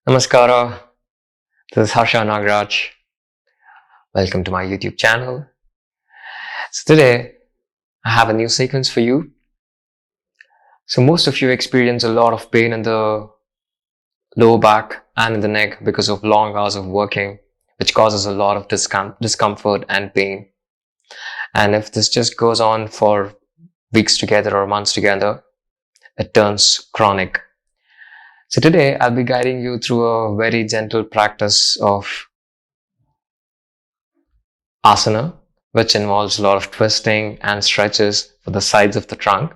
Namaskara, this is Harsha Nagraj. Welcome to my YouTube channel. So today I have a new sequence for you. So most of you experience a lot of pain in the lower back and in the neck because of long hours of working, which causes a lot of discomfort and pain. And if this just goes on for weeks together or months together, it turns chronic. So today I'll be guiding you through a very gentle practice of asana, which involves a lot of twisting and stretches for the sides of the trunk.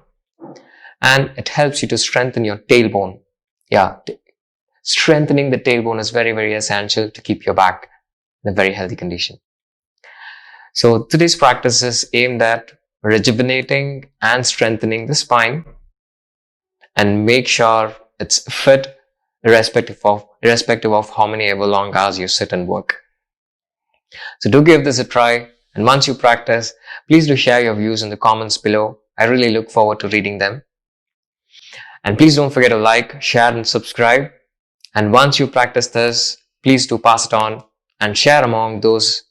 And it helps you to strengthen your tailbone. Strengthening the tailbone is very, very essential to keep your back in a very healthy condition. So today's practice is aimed at rejuvenating and strengthening the spine and make sure it's fit irrespective of how many ever long hours you sit and work. So do give this a try, and once you practice, please do share your views in the comments below. I really look forward to reading them. And please don't forget to like, share and subscribe. And once you practice this, please do pass it on and share among those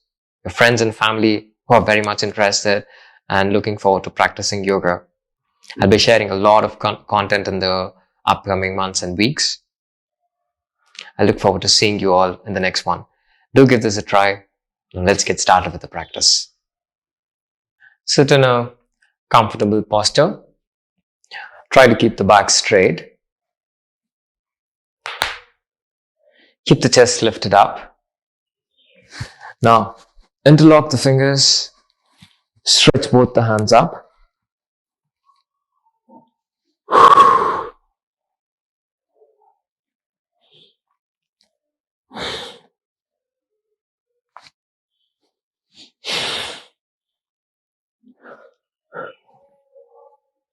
your friends and family who are very much interested and looking forward to practicing yoga. I'll be sharing a lot of content in the upcoming months and weeks. I look forward to seeing you all in the next one. Do give this a try. Let's get started with the practice. Sit in a comfortable posture. Try to keep the back straight. Keep the chest lifted up. Now, interlock the fingers. Stretch both the hands up.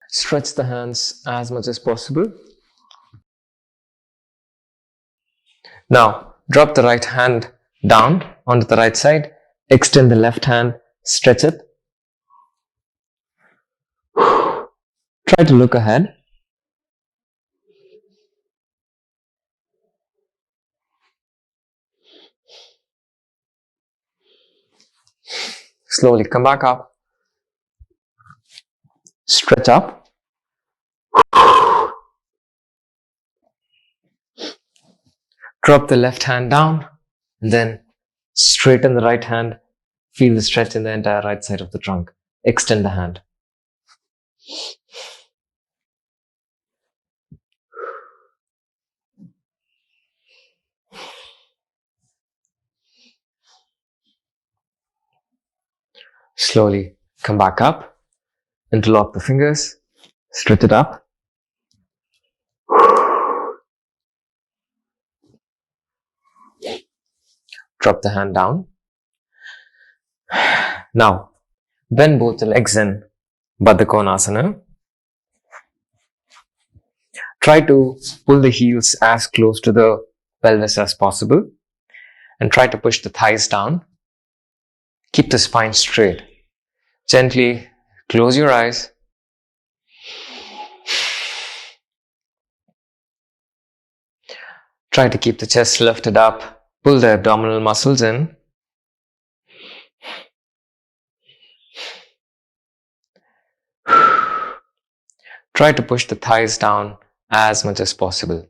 Stretch the hands as much as possible. Now, drop the right hand down onto the right side. Extend the left hand, stretch it. Try to look ahead. Slowly come back up. Stretch up. Drop the left hand down and then straighten the right hand. Feel the stretch in the entire right side of the trunk. Extend the hand. Slowly come back up. Interlock the fingers. Stretch it up. Drop the hand down. Now, bend both the legs in Baddha Konasana. Try to pull the heels as close to the pelvis as possible and try to push the thighs down. Keep the spine straight. Gently close your eyes. Try to keep the chest lifted up. Pull the abdominal muscles in. Try to push the thighs down as much as possible.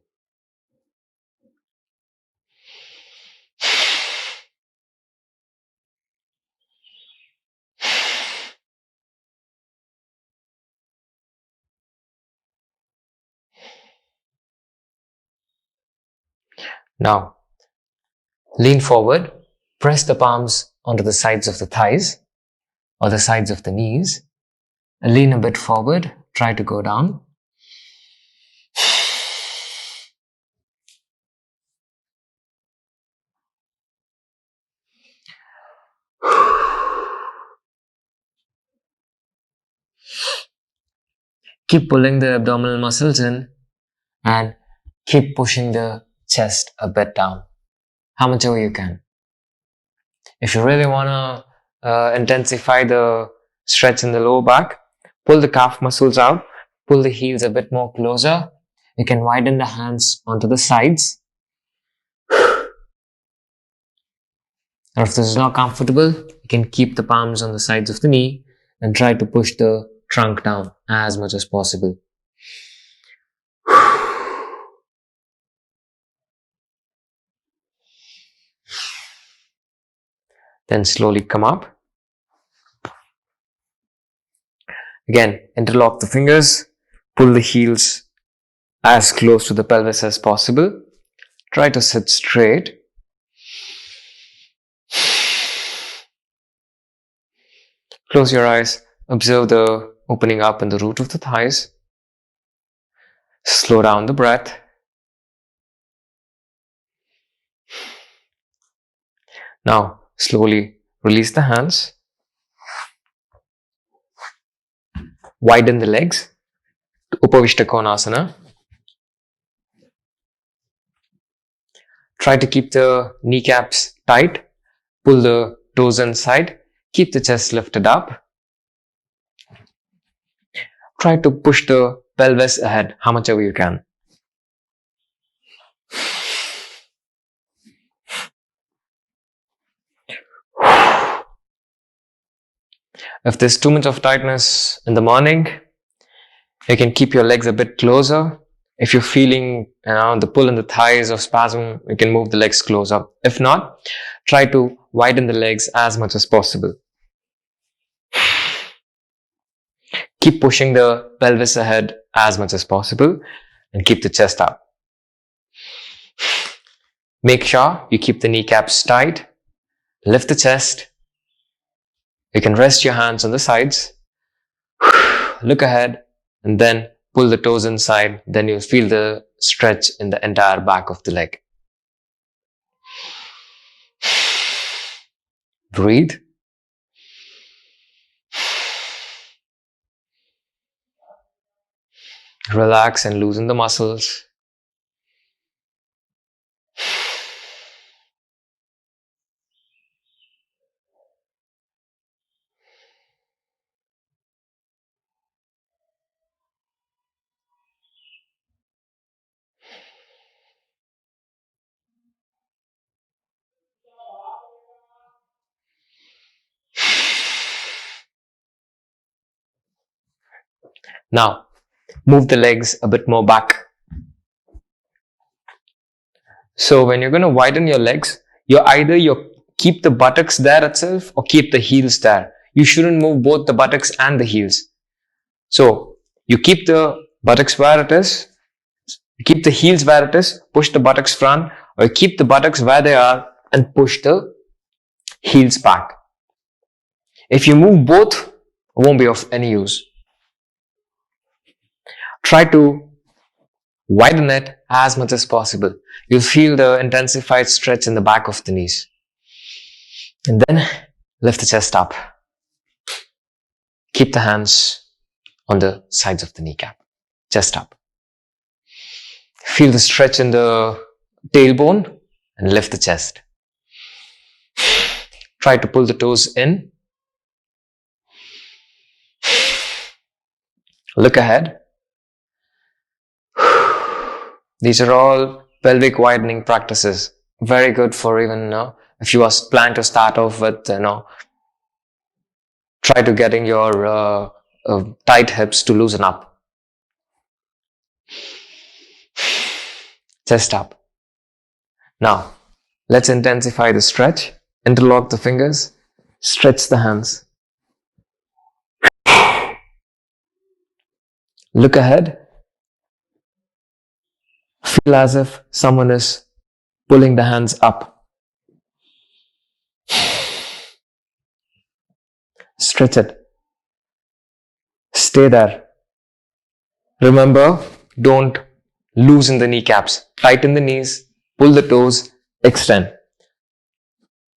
Now, lean forward, press the palms onto the sides of the thighs or the sides of the knees, and lean a bit forward, try to go down. Keep pulling the abdominal muscles in and keep pushing the chest a bit down, how much ever you can. If you really want to intensify the stretch in the lower back, pull the calf muscles out, pull the heels a bit more closer. You can widen the hands onto the sides And if this is not comfortable, you can keep the palms on the sides of the knee and try to push the trunk down as much as possible. Then slowly come up. Again, interlock the fingers, pull the heels as close to the pelvis as possible. Try to sit straight. Close your eyes. Observe the opening up in the root of the thighs. Slow down the breath. Now, slowly release the hands. Widen the legs. Upavishta Konasana. Try to keep the kneecaps tight. Pull the toes inside. Keep the chest lifted up. Try to push the pelvis ahead how much ever you can. If there's too much of tightness in the morning, you can keep your legs a bit closer. If you're feeling the pull in the thighs or spasm, you can move the legs closer. If not, try to widen the legs as much as possible. Keep pushing the pelvis ahead as much as possible and keep the chest up. Make sure you keep the kneecaps tight. Lift the chest. You can rest your hands on the sides. Look ahead and then pull the toes inside. Then you'll feel the stretch in the entire back of the leg. Breathe. Relax and loosen the muscles. Now, move the legs a bit more back. So when you're going to widen your legs, you keep the buttocks there itself or keep the heels there. You shouldn't move both the buttocks and the heels. So you keep the buttocks where it is, you keep the heels where it is, push the buttocks front, or you keep the buttocks where they are and push the heels back. If you move both, it won't be of any use. Try to widen it as much as possible. You'll feel the intensified stretch in the back of the knees. And then lift the chest up. Keep the hands on the sides of the kneecap. Chest up. Feel the stretch in the tailbone and lift the chest. Try to pull the toes in. Look ahead. These are all pelvic widening practices. Very good for even if you plan to start off with, try to getting your tight hips to loosen up. Chest up. Now, let's intensify the stretch. Interlock the fingers. Stretch the hands. Look ahead. Feel as if someone is pulling the hands up. Stretch it. Stay there. Remember, don't loosen the kneecaps. Tighten the knees, pull the toes, extend.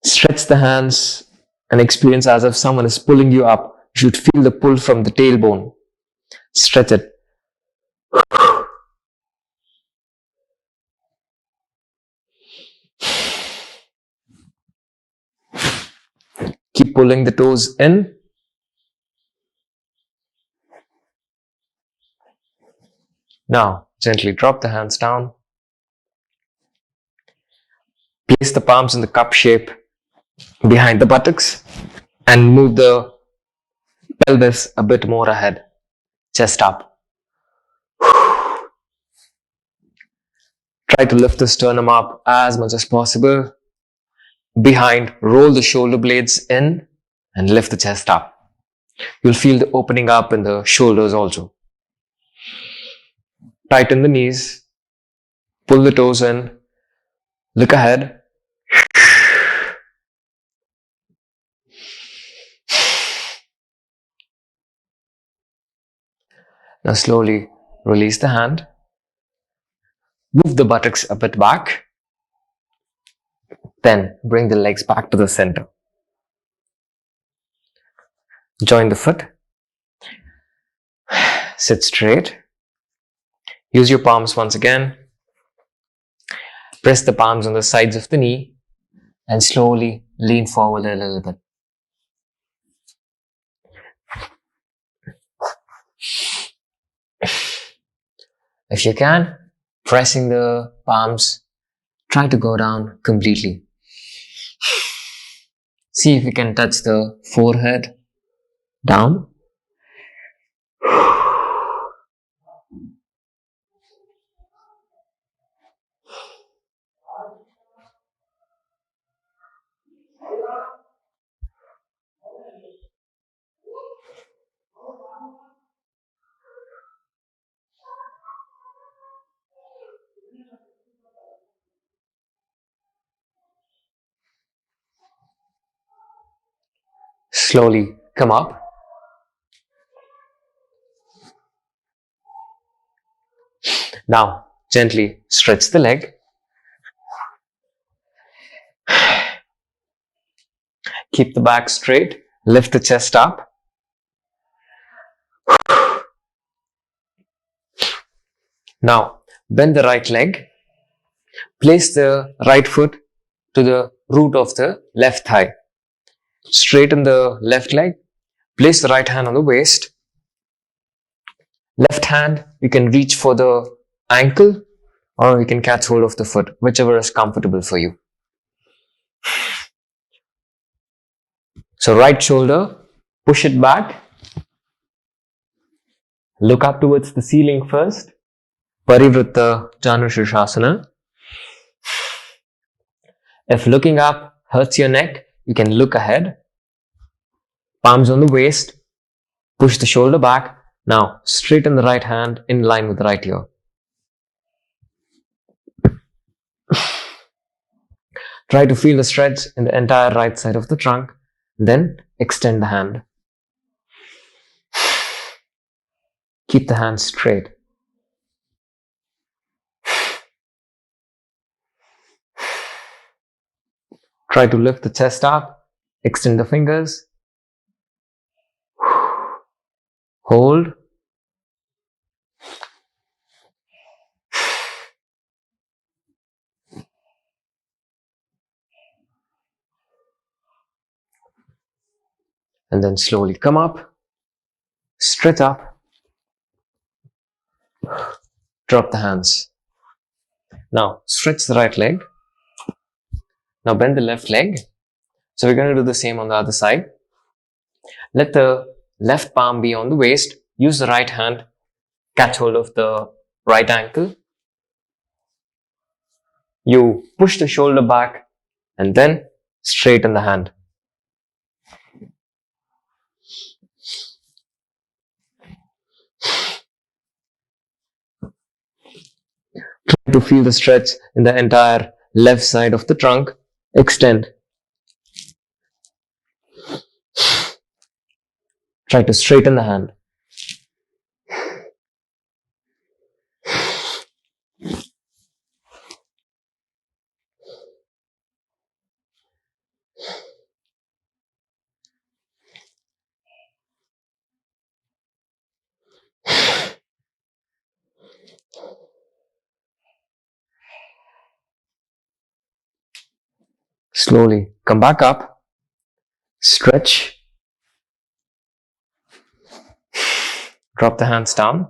Stretch the hands and experience as if someone is pulling you up. You should feel the pull from the tailbone. Stretch it. Keep pulling the toes in. Now, gently drop the hands down. Place the palms in the cup shape. behind the buttocks and move the pelvis a bit more ahead. Chest up. Try to lift the sternum up as much as possible. Behind, roll the shoulder blades in and lift the chest up. You'll feel the opening up in the shoulders also. Tighten the knees. Pull the toes in. Look ahead. Now slowly release the hand. Move the buttocks a bit back. Then bring the legs back to the center. Join the foot. Sit straight. Use your palms once again. Press the palms on the sides of the knee and slowly lean forward a little bit. If you can, pressing the palms, try to go down completely. See if you can touch the forehead down. Slowly come up. Now, gently stretch the leg. Keep the back straight. Lift the chest up. Now, bend the right leg. Place the right foot to the root of the left thigh. Straighten the left leg. Place the right hand on the waist. Left hand, you can reach for the ankle or you can catch hold of the foot, whichever is comfortable for you. So right shoulder, push it back. Look up towards the ceiling first. Parivritta Janushirshasana. If looking up hurts your neck, you can look ahead. Palms on the waist. Push the shoulder back. Now straighten the right hand in line with the right ear. Try to feel the stretch in the entire right side of the trunk. Then extend the hand. Keep the hand straight. Try to lift the chest up. Extend the fingers. Hold. And then slowly come up. Stretch up. Drop the hands. Now stretch the right leg. Now bend the left leg. So we're going to do the same on the other side. Let the left palm be on the waist. Use the right hand. Catch hold of the right ankle. You push the shoulder back and then straighten the hand. Try to feel the stretch in the entire left side of the trunk. Extend. Try to straighten the hand. Slowly come back up. Stretch. Drop the hands down.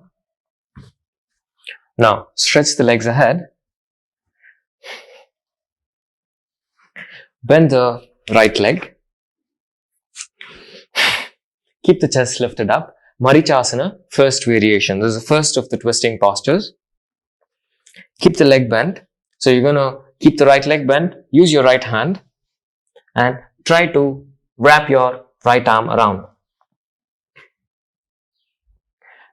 Now stretch the legs ahead. Bend the right leg. Keep the chest lifted up. Marichasana, first variation. This is the first of the twisting postures. Keep the leg bent. So you're going to keep the right leg bent. Use your right hand and try to wrap your right arm around.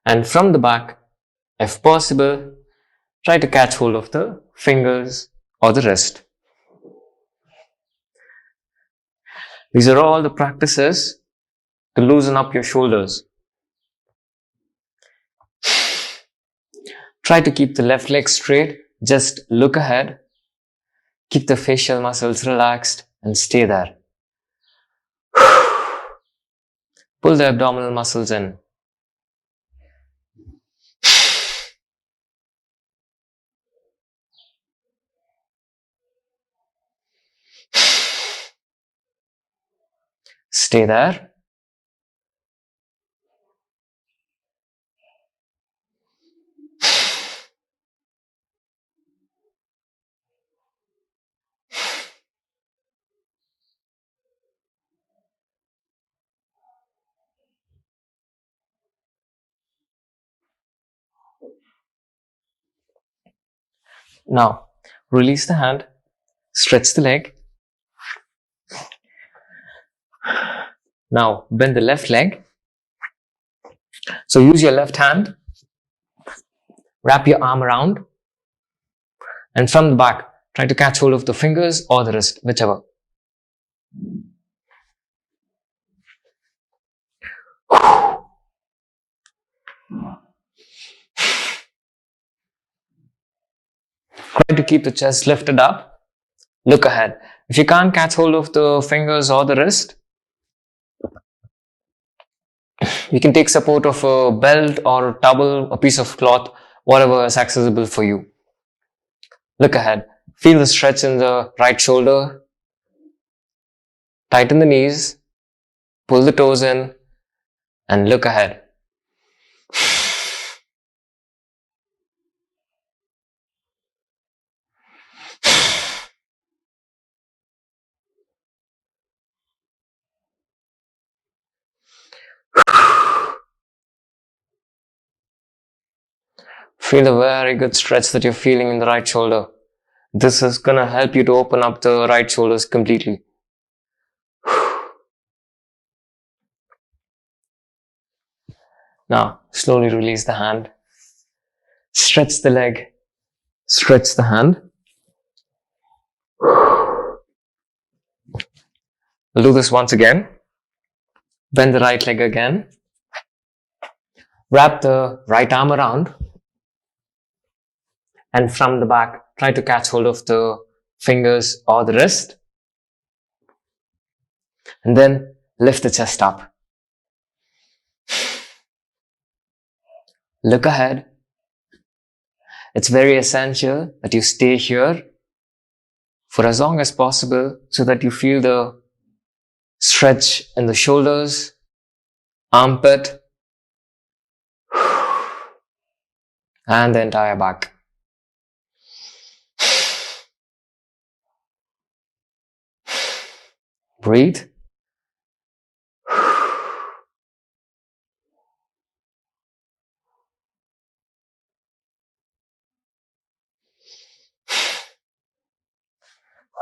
And from the back, if possible, try to catch hold of the fingers or the wrist. These are all the practices to loosen up your shoulders. Try to keep the left leg straight. Just look ahead. Keep the facial muscles relaxed and stay there. Pull the abdominal muscles in. Stay there. Now, release the hand, stretch the leg. Now, bend the left leg. So use your left hand, wrap your arm around, and from the back, try to catch hold of the fingers or the wrist, whichever. Try to keep the chest lifted up. Look ahead. If you can't catch hold of the fingers or the wrist, you can take support of a belt or a towel, a piece of cloth, whatever is accessible for you. Look ahead. Feel the stretch in the right shoulder. Tighten the knees. Pull the toes in and look ahead. Feel a very good stretch that you're feeling in the right shoulder. This is going to help you to open up the right shoulders completely. Now, slowly release the hand. Stretch the leg. Stretch the hand. We'll do this once again. Bend the right leg again. Wrap the right arm around. And from the back, try to catch hold of the fingers or the wrist. And then lift the chest up. Look ahead. It's very essential that you stay here for as long as possible so that you feel the stretch in the shoulders, armpit, and the entire back. Breathe.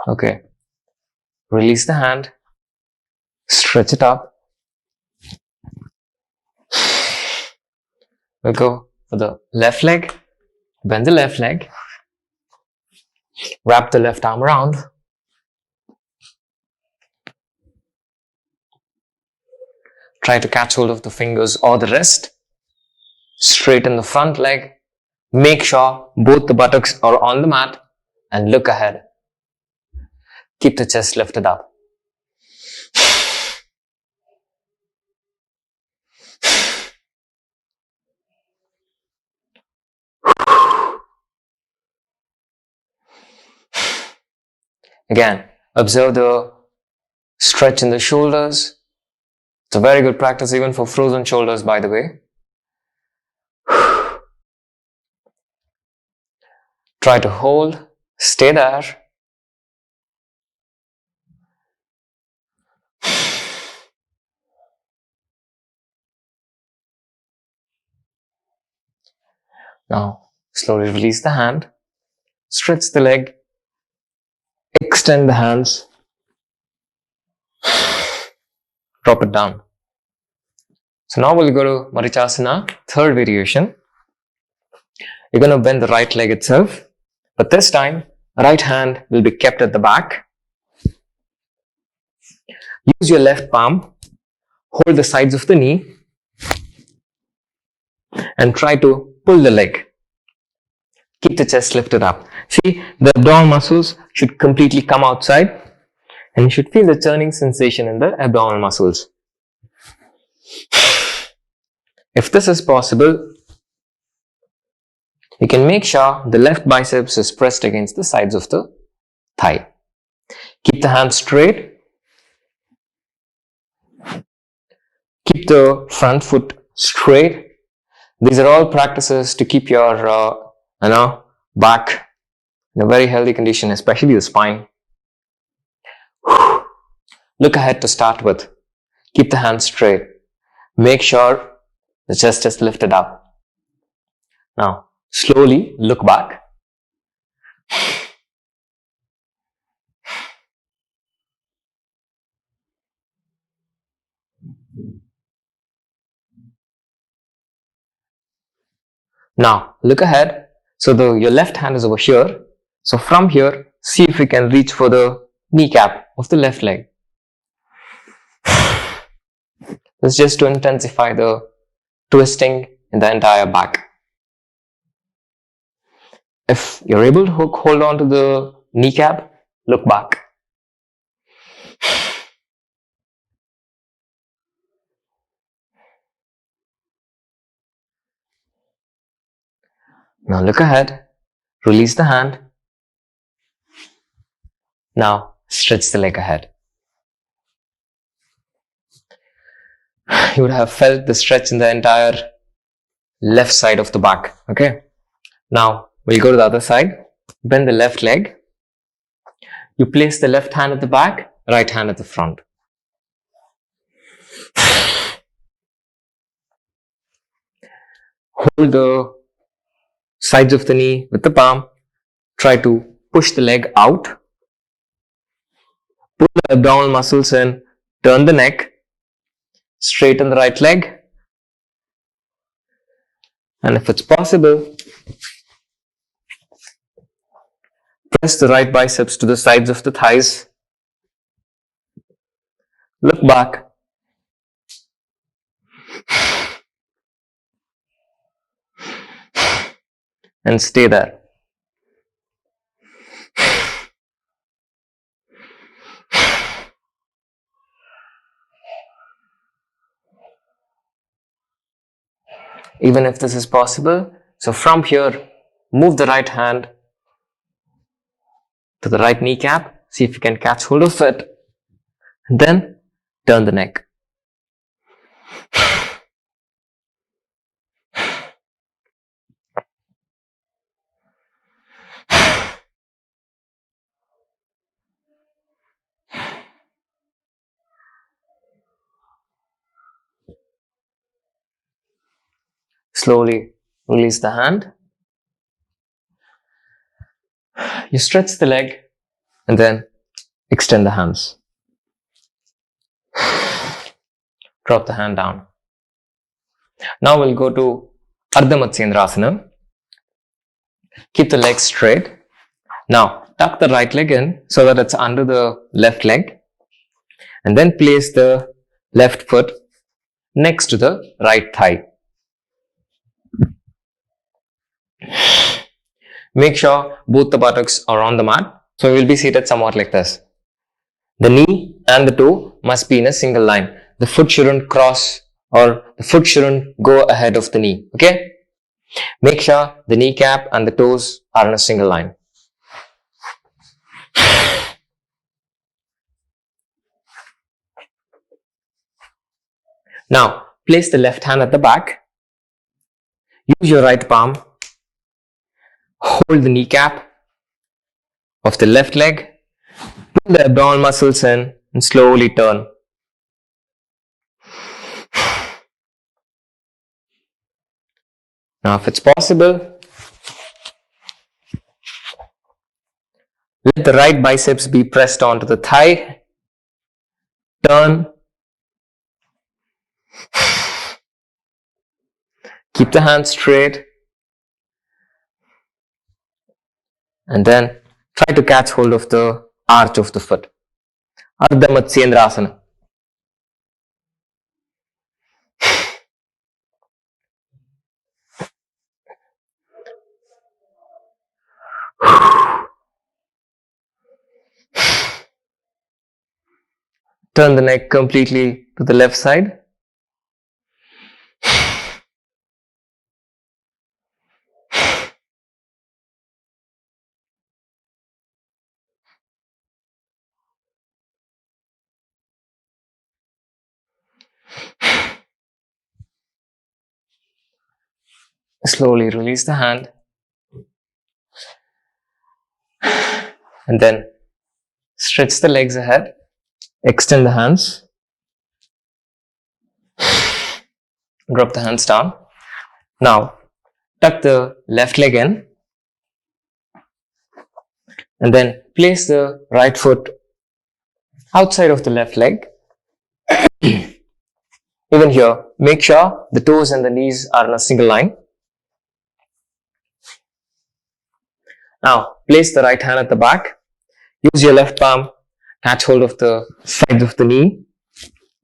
Okay. Release the hand. Stretch it up. We'll go for the left leg. Bend the left leg. Wrap the left arm around. Try to catch hold of the fingers or the wrist. Straighten the front leg. Make sure both the buttocks are on the mat and look ahead. Keep the chest lifted up. Again, observe the stretch in the shoulders. It's a very good practice even for frozen shoulders, by the way. Try to hold, stay there. Now, slowly release the hand, stretch the leg, extend the hands, drop it down. So now we'll go to Marichasana, third variation. You're going to bend the right leg itself, but this time, right hand will be kept at the back. Use your left palm, hold the sides of the knee, and try to pull the leg. Keep the chest lifted up. See, the abdominal muscles should completely come outside, and you should feel the churning sensation in the abdominal muscles. If this is possible, you can make sure the left biceps is pressed against the sides of the thigh. Keep the hands straight. Keep the front foot straight. These are all practices to keep your back in a very healthy condition, especially the spine. Look ahead to start with. Keep the hands straight. Make sure the chest is lifted up. Now, slowly look back. Now, look ahead. So your left hand is over here. So from here, see if you can reach for the kneecap of the left leg. This is just to intensify the twisting in the entire back. If you're able to hold on to the kneecap, look back. Now look ahead, release the hand. Now stretch the leg ahead. You would have felt the stretch in the entire left side of the back. Okay. Now we'll go to the other side. Bend the left leg. You place the left hand at the back, right hand at the front. Hold the sides of the knee with the palm. Try to push the leg out. Pull the abdominal muscles in. Turn the neck. Straighten the right leg. And if it's possible, press the right biceps to the sides of the thighs. Look back. And stay there. Even if this is possible, so from here, move the right hand to the right kneecap. See if you can catch hold of it. And then turn the neck. Slowly release the hand. You stretch the leg and then extend the hands. Drop the hand down. Now we'll go to Ardha Matsyendrasana. Keep the legs straight. Now tuck the right leg in so that it's under the left leg. And then place the left foot next to the right thigh. Make sure both the buttocks are on the mat. So we will be seated somewhat like this. The knee and the toe must be in a single line. The foot shouldn't cross or the foot shouldn't go ahead of the knee. Okay? Make sure the kneecap and the toes are in a single line. Now, place the left hand at the back. Use your right palm. Hold the kneecap of the left leg. Pull the abdominal muscles in and slowly turn. Now, if it's possible, Let the right biceps be pressed onto the thigh. Turn. Keep the hands straight. And then try to catch hold of the arch of the foot. Ardha Matsyendrasana. Turn the neck completely to the left side. Slowly release the hand. And then stretch the legs ahead. Extend the hands. Drop the hands down. Now, tuck the left leg in. And then place the right foot outside of the left leg. Even here, make sure the toes and the knees are in a single line. Now, place the right hand at the back. Use your left palm. Catch hold of the sides of the knee.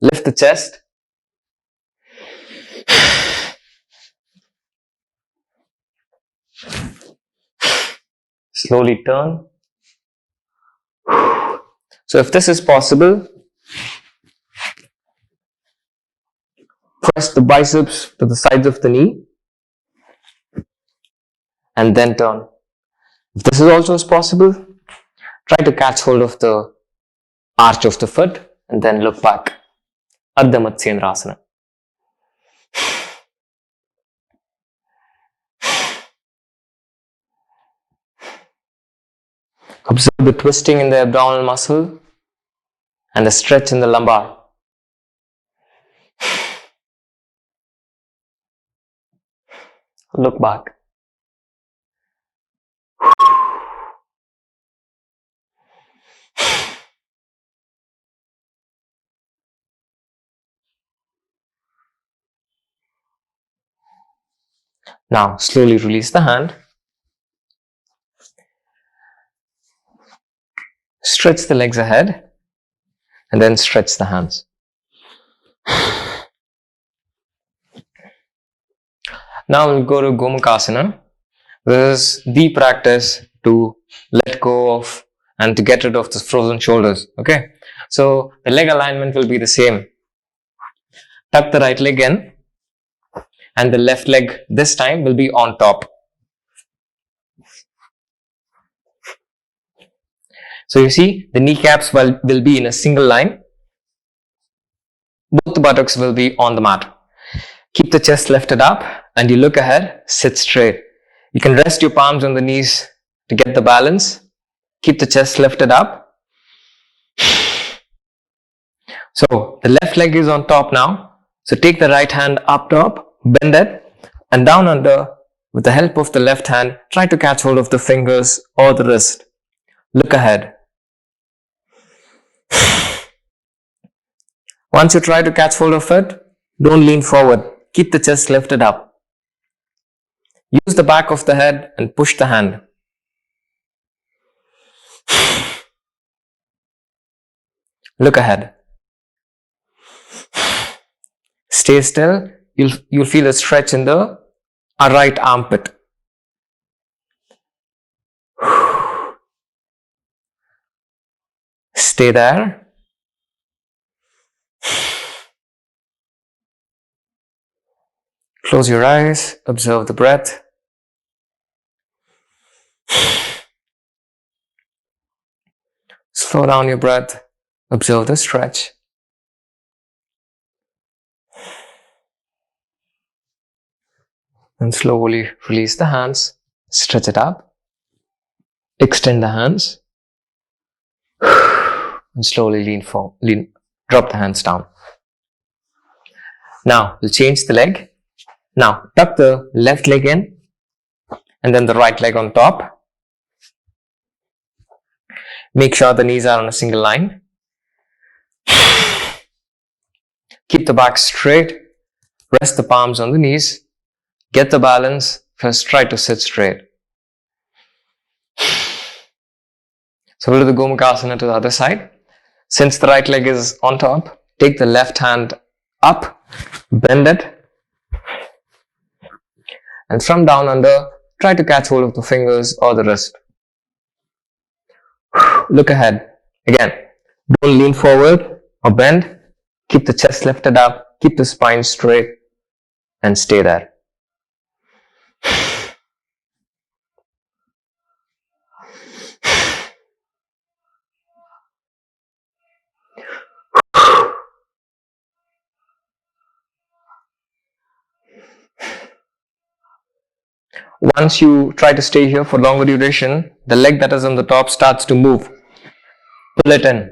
Lift the chest. Slowly turn. So if this is possible, press the biceps to the sides of the knee and then turn. If this is also possible, try to catch hold of the arch of the foot and then look back. Ardha Matsyendrasana. Observe the twisting in the abdominal muscle and the stretch in the lumbar. Look back. Now, slowly release the hand. Stretch the legs ahead and then stretch the hands. Now we'll go to Gomukhasana. This is the practice to let go of and to get rid of the frozen shoulders. Okay, so the leg alignment will be the same. Tuck the right leg in and the left leg this time will be on top. So you see the kneecaps will be in a single line. Both the buttocks will be on the mat. Keep the chest lifted up and you look ahead, sit straight. You can rest your palms on the knees to get the balance. Keep the chest lifted up. So the left leg is on top now. So take the right hand up top, bend it and down under. With the help of the left hand, try to catch hold of the fingers or the wrist. Look ahead. Once you try to catch hold of it, don't lean forward. Keep the chest lifted up. Use the back of the head and push the hand. Look ahead. Stay still. You'll feel a stretch in the right armpit. Stay there. Close your eyes, observe the breath. Slow down your breath, observe the stretch. And slowly release the hands, stretch it up, extend the hands, and slowly drop the hands down. Now we'll change the leg. Now tuck the left leg in and then the right leg on top. Make sure the knees are on a single line. Keep the back straight. Rest the palms on the knees. Get the balance. First, try to sit straight. So we'll do the Gomukhasana to the other side. Since the right leg is on top, take the left hand up, bend it, and from down under, try to catch hold of the fingers or the wrist. Look ahead. Again, don't lean forward or bend. Keep the chest lifted up, keep the spine straight, and stay there. Once you try to stay here for longer duration, the leg that is on the top starts to move. Pull it in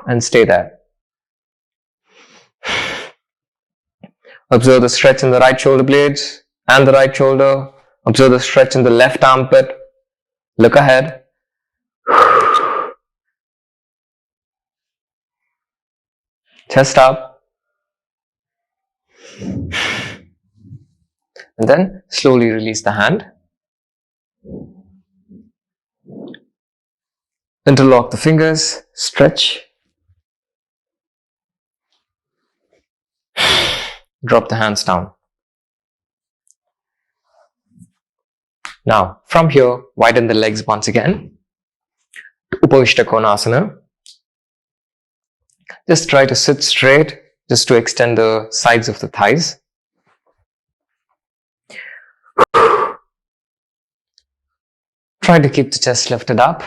and stay there. Observe the stretch in the right shoulder blades and the right shoulder. Observe the stretch in the left armpit. Look ahead. Chest up. And then slowly release the hand. Interlock the fingers. Stretch. Drop the hands down. Now, from here, widen the legs once again. Upavishta Konasana. Just try to sit straight, just to extend the sides of the thighs. Try to keep the chest lifted up.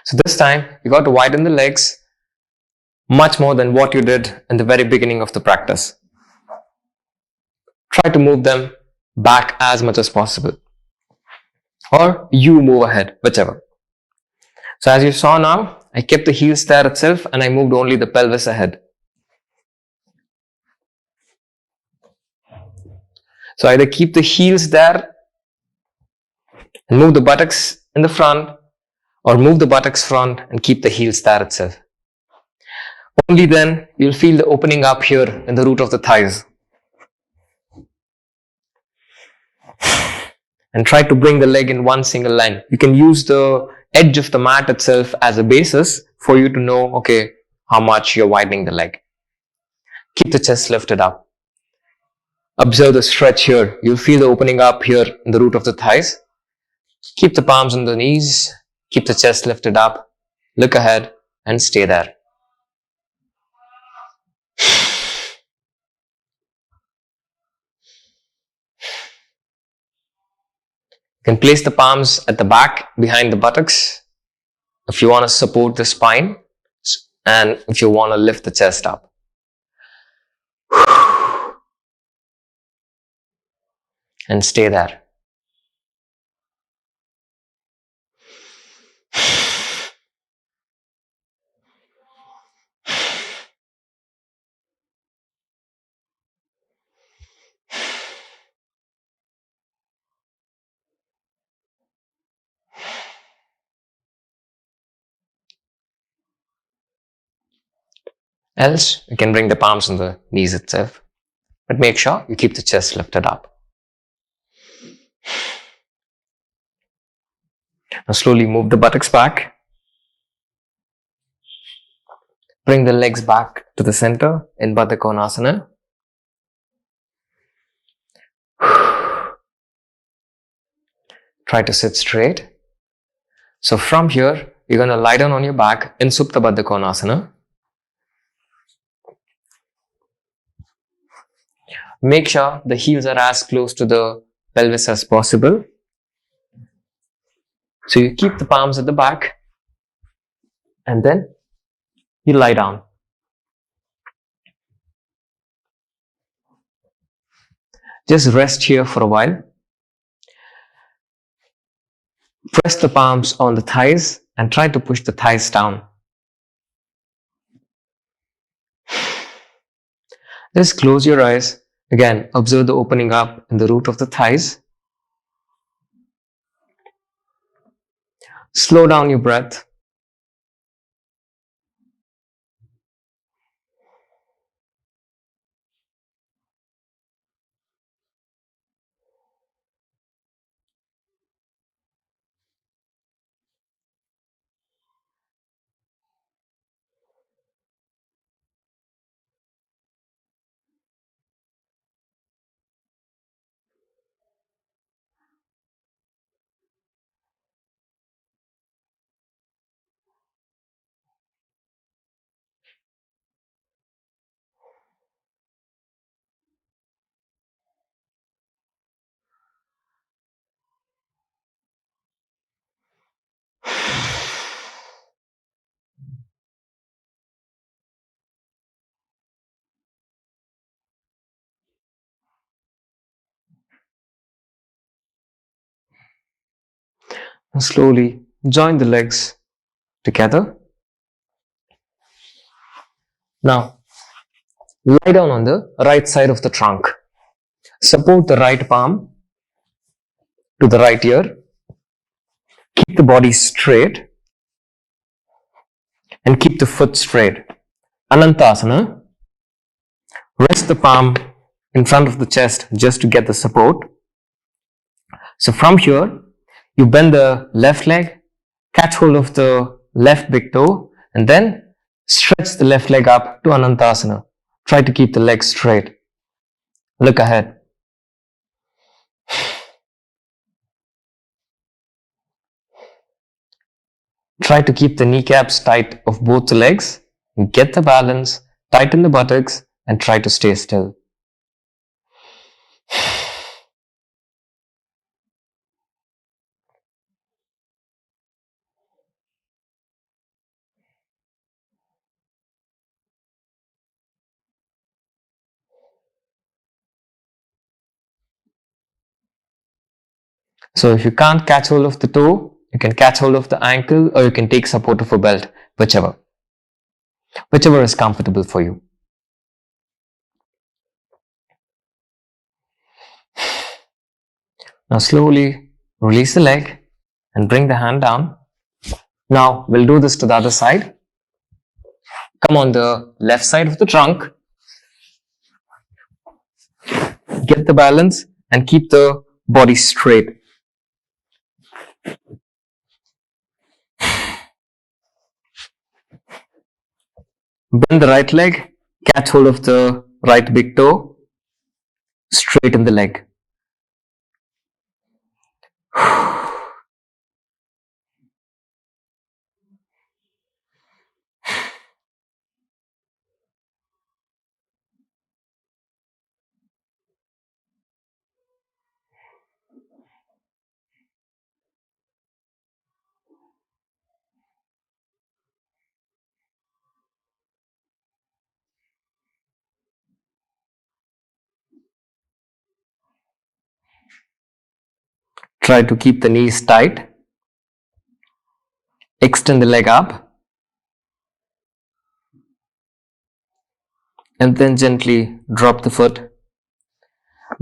So this time, you got to widen the legs much more than what you did in the very beginning of the practice. Try to move them back as much as possible. Or you move ahead, whichever. So as you saw now, I kept the heels there itself and I moved only the pelvis ahead. So either keep the heels there and move the buttocks in the front, or move the buttocks front and keep the heels there itself. Only then you'll feel the opening up here in the root of the thighs. And try to bring the leg in one single line. You can use the edge of the mat itself as a basis for you to know, okay, how much you're widening the leg. Keep the chest lifted up. Observe the stretch here. You'll feel the opening up here in the root of the thighs. Keep the palms on the knees. Keep the chest lifted up. Look ahead and stay there. You can place the palms at the back behind the buttocks if you want to support the spine and if you want to lift the chest up. And stay there. Else, you can bring the palms on the knees itself. But make sure you keep the chest lifted up. Now slowly move the buttocks back. Bring the legs back to the center in Baddha Konasana. Try to sit straight. So from here, you're going to lie down on your back in Supta Baddha Konasana. Make sure the heels are as close to the pelvis as possible. So you keep the palms at the back and then you lie down. Just rest here for a while. Press the palms on the thighs and try to push the thighs down. Just close your eyes. Again, observe the opening up in the root of the thighs. Slow down your breath. And slowly join the legs together. Now, lie down on the right side of the trunk. Support the right palm to the right ear. Keep the body straight and keep the foot straight. Anantasana. Rest the palm in front of the chest just to get the support. So from here, you bend the left leg, catch hold of the left big toe, and then stretch the left leg up to Anantasana. Try to keep the legs straight. Look ahead. Try to keep the kneecaps tight of both the legs. Get the balance, tighten the buttocks, and try to stay still. So if you can't catch hold of the toe, you can catch hold of the ankle or you can take support of a belt, whichever. Whichever is comfortable for you. Now slowly release the leg and bring the hand down. Now we'll do this to the other side. Come on the left side of the trunk. Get the balance and keep the body straight. Bend the right leg, catch hold of the right big toe, straighten the leg. Try to keep the knees tight. Extend the leg up. And then gently drop the foot.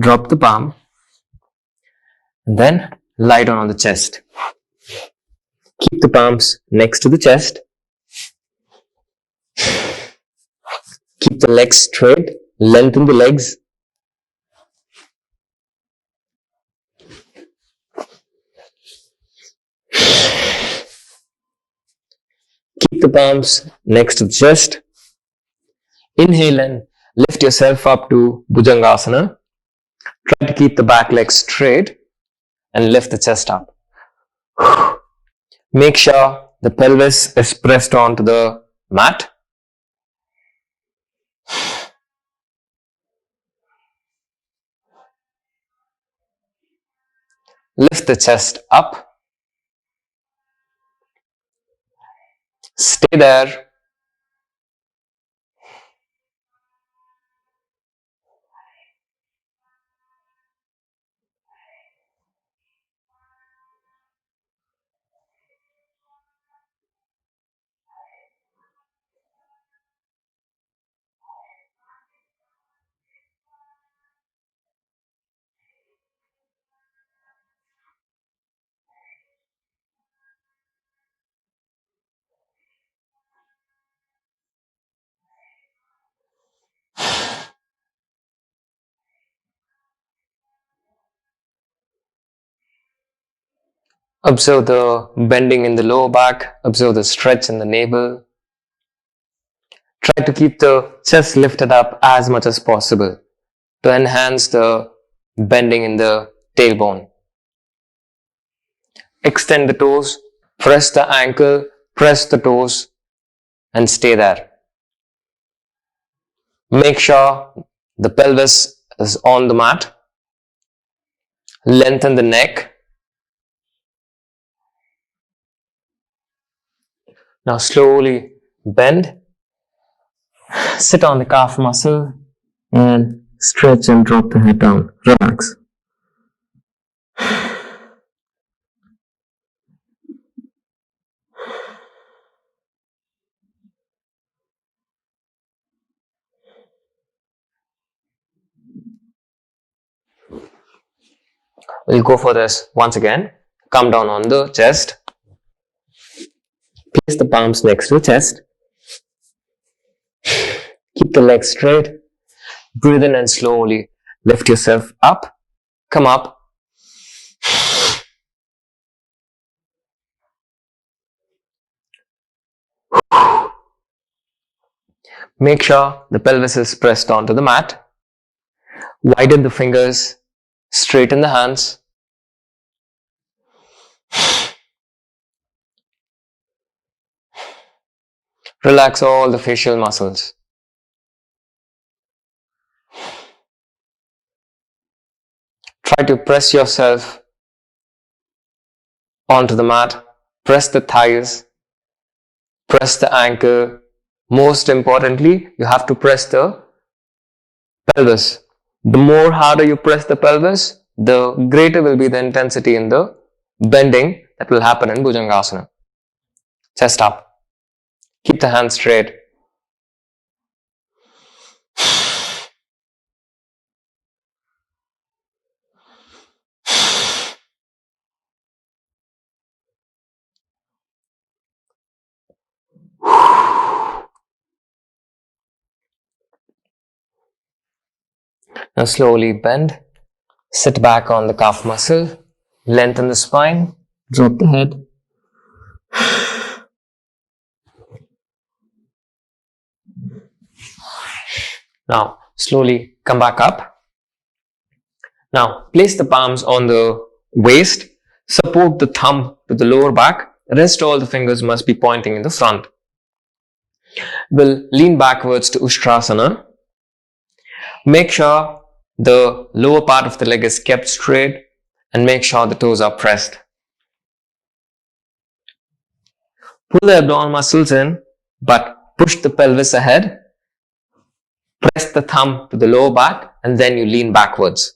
Drop the palm. And then lie down on the chest. Keep the palms next to the chest. Keep the legs straight. Lengthen the legs. Keep the palms next to the chest. Inhale and lift yourself up to Bhujangasana. Try to keep the back leg straight and lift the chest up. Make sure the pelvis is pressed onto the mat. Lift the chest up. Stay there. Observe the bending in the lower back. Observe the stretch in the navel. Try to keep the chest lifted up as much as possible to enhance the bending in the tailbone. Extend the toes, press the ankle, press the toes, and stay there. Make sure the pelvis is on the mat. Lengthen the neck. Now slowly bend. Sit on the calf muscle and stretch and drop the head down. Relax. We'll go for this once again. Come down on the chest. Place the palms next to the chest. Keep the legs straight. Breathe in and slowly lift yourself up. Come up. Make sure the pelvis is pressed onto the mat. Widen the fingers. Straighten the hands. Relax all the facial muscles. Try to press yourself onto the mat. Press the thighs. Press the ankle. Most importantly, you have to press the pelvis. The more harder you press the pelvis, the greater will be the intensity in the bending that will happen in Bhujangasana. Chest up. Keep the hands straight. Now slowly bend. Sit back on the calf muscle. Lengthen the spine. Drop the head. Now slowly come back up. Now place the palms on the waist. Support the thumb to the lower back. Rest all the fingers must be pointing in the front. We'll lean backwards to Ustrasana. Make sure the lower part of the leg is kept straight and make sure the toes are pressed. Pull the abdominal muscles in, but push the pelvis ahead. Press the thumb to the lower back and then you lean backwards.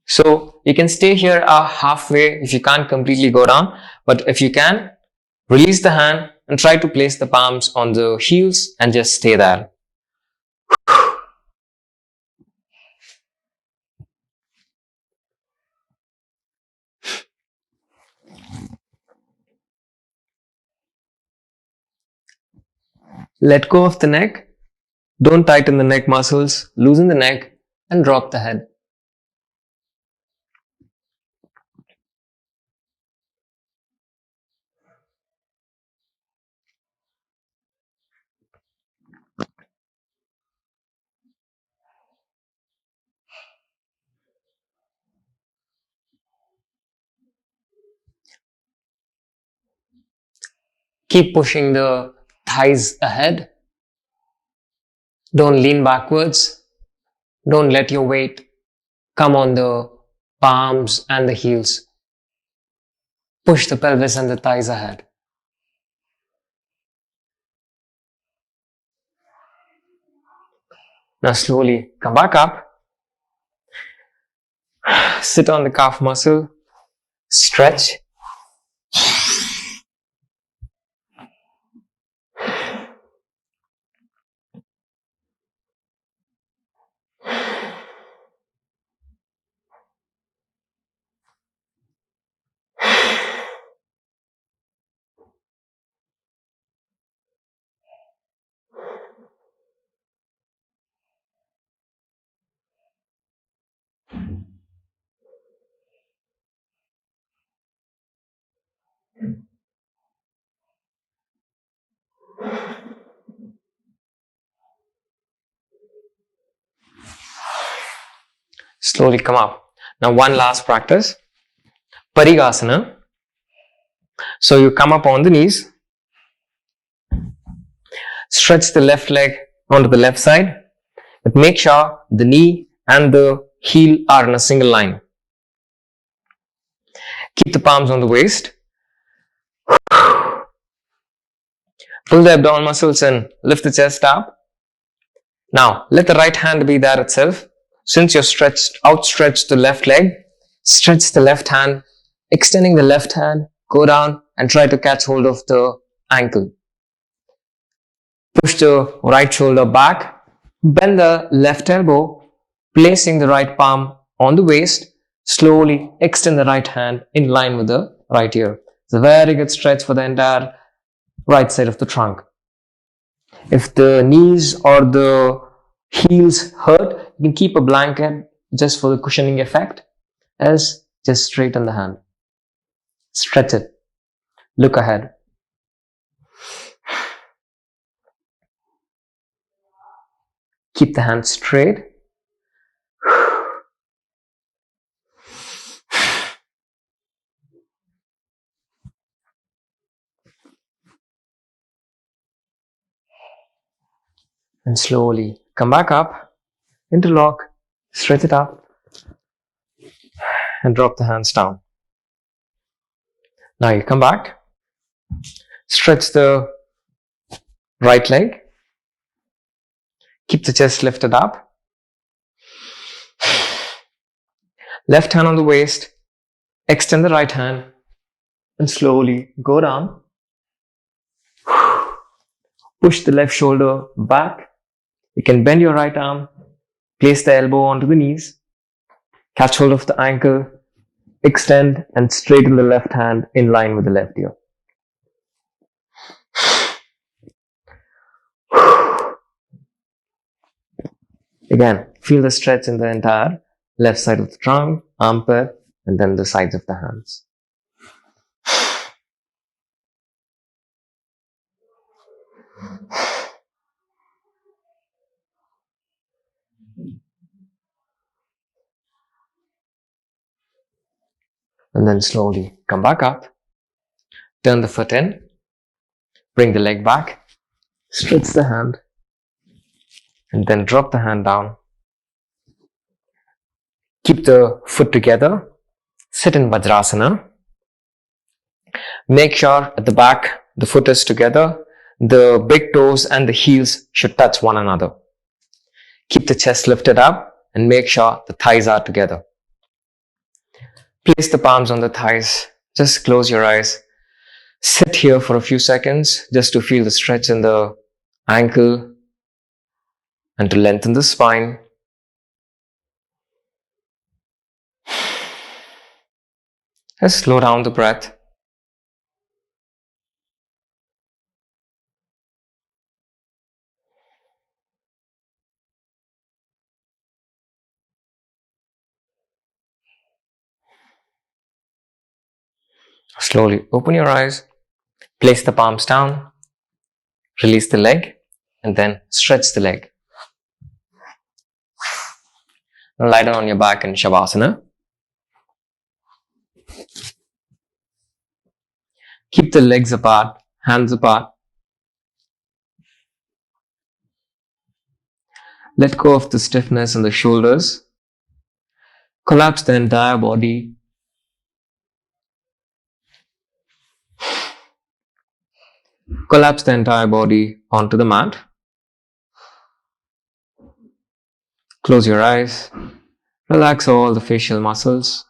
So you can stay here halfway if you can't completely go down, but if you can, release the hand and try to place the palms on the heels and just stay there. Let go of the neck. Don't tighten the neck muscles. Loosen the neck and drop the head. Keep pushing the thighs ahead. Don't lean backwards. Don't let your weight come on the palms and the heels. Push the pelvis and the thighs ahead. Now slowly come back up. Sit on the calf muscle. Stretch. Slowly come up. Now one last practice, Parigasana. So you come up on the knees, stretch the left leg onto the left side, but make sure the knee and the heel are in a single line. Keep the palms on the waist. Pull the abdominal muscles in, lift the chest up. Now let the right hand be there itself. Since you're outstretched the left leg, stretch the left hand, extending the left hand, go down and try to catch hold of the ankle. Push the right shoulder back, bend the left elbow, placing the right palm on the waist, slowly extend the right hand in line with the right ear. It's a very good stretch for the entire right side of the trunk. If the knees or the heels hurt, you can keep a blanket just for the cushioning effect, else just straighten the hand. Stretch it. Look ahead. Keep the hand straight. And slowly come back up, interlock, stretch it up, and drop the hands down. Now you come back, stretch the right leg, keep the chest lifted up, left hand on the waist, extend the right hand, and slowly go down. Push the left shoulder back. You can bend your right arm, place the elbow onto the knees, catch hold of the ankle, extend and straighten the left hand in line with the left ear. Again, feel the stretch in the entire left side of the trunk, armpit, and then the sides of the hands. And then slowly come back up, turn the foot in, bring the leg back, stretch the hand, and then drop the hand down. Keep the foot together, sit in Vajrasana. Make sure at the back the foot is together, the big toes and the heels should touch one another. Keep the chest lifted up and make sure the thighs are together. Place the palms on the thighs. Just close your eyes. Sit here for a few seconds just to feel the stretch in the ankle and to lengthen the spine. Just slow down the breath. Slowly open your eyes. Place the palms down. Release the leg and then stretch the leg. Now lie down on your back in Shavasana. Keep the legs apart, hands apart. Let go of the stiffness in the shoulders. Collapse the entire body. Collapse the entire body onto the mat. Close your eyes. Relax all the facial muscles.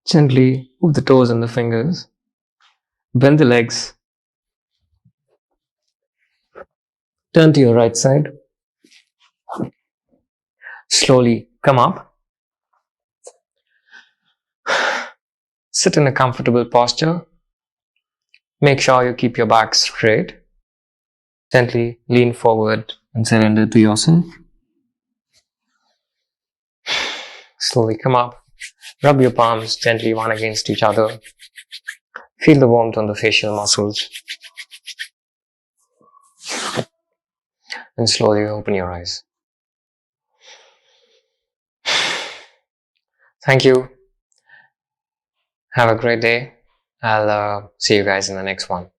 Gently move the toes and the fingers. Bend the legs. Turn to your right side. Slowly come up. Sit in a comfortable posture. Make sure you keep your back straight. Gently lean forward and surrender to yourself. Slowly come up. Rub your palms gently one against each other. Feel the warmth on the facial muscles. And slowly open your eyes. Thank you. Have a great day. I'll see you guys in the next one.